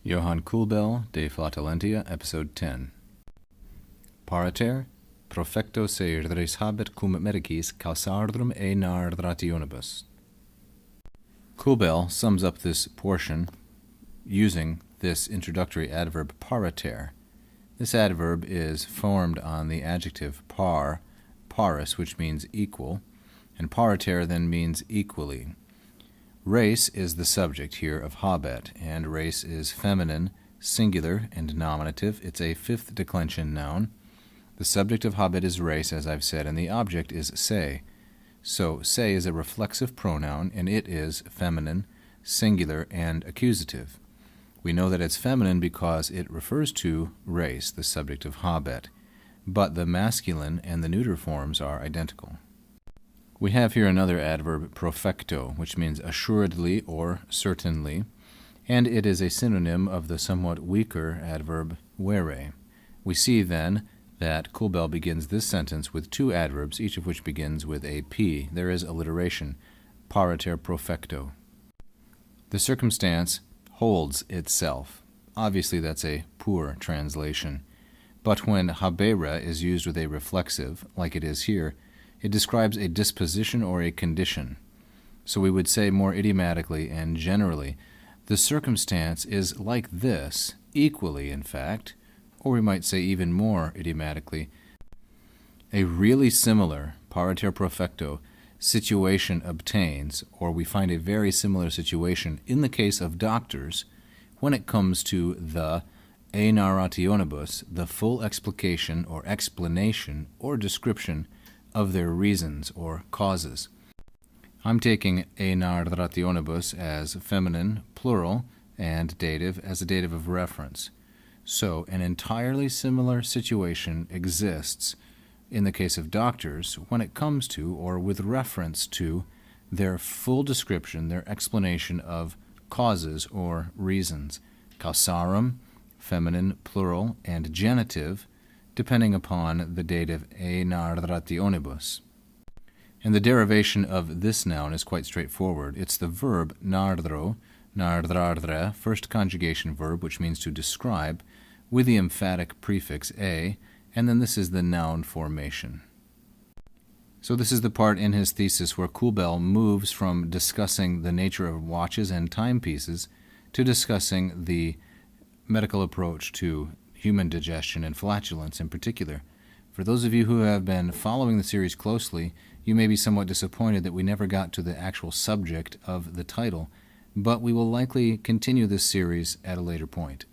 Johann Külbel de Flatulentia, Episode 10. Pariter, profecto se res habet cum medicis causardrum e narrationibus. Külbel sums up this portion using this introductory adverb pariter. This adverb is formed on the adjective par, paris, which means equal, and pariter then means equally. Res is the subject here of habet, and res is feminine, singular, and nominative. It's a fifth declension noun. The subject of habet is res, as I've said, and the object is se. So se is a reflexive pronoun, and it is feminine, singular, and accusative. We know that it's feminine because it refers to res, the subject of habet, but the masculine and the neuter forms are identical. We have here another adverb, profecto, which means assuredly or certainly, and it is a synonym of the somewhat weaker adverb vere. We see then that Külbel begins this sentence with two adverbs, each of which begins with a P. There is alliteration, pariter profecto. The circumstance holds itself. Obviously that's a poor translation, but when habere is used with a reflexive, like it is here, it describes a disposition or a condition. So we would say more idiomatically and generally, the circumstance is like this, equally in fact, or we might say even more idiomatically, a really similar, pariter profecto, situation obtains, or we find a very similar situation in the case of doctors when it comes to the e narrationibus, the full explication or explanation or description of their reasons or causes. I'm taking e narrationibus as feminine, plural, and dative as a dative of reference. So an entirely similar situation exists in the case of doctors when it comes to, or with reference to, their full description, their explanation of causes or reasons. Causarum, feminine, plural, and genitive, depending upon the dative e narrationibus. And the derivation of this noun is quite straightforward. It's the verb nardro, nardrardre, first conjugation verb, which means to describe, with the emphatic prefix a, and then this is the noun formation. So this is the part in his thesis where Külbel moves from discussing the nature of watches and timepieces to discussing the medical approach to human digestion and flatulence in particular. For those of you who have been following the series closely, you may be somewhat disappointed that we never got to the actual subject of the title, but we will likely continue this series at a later point.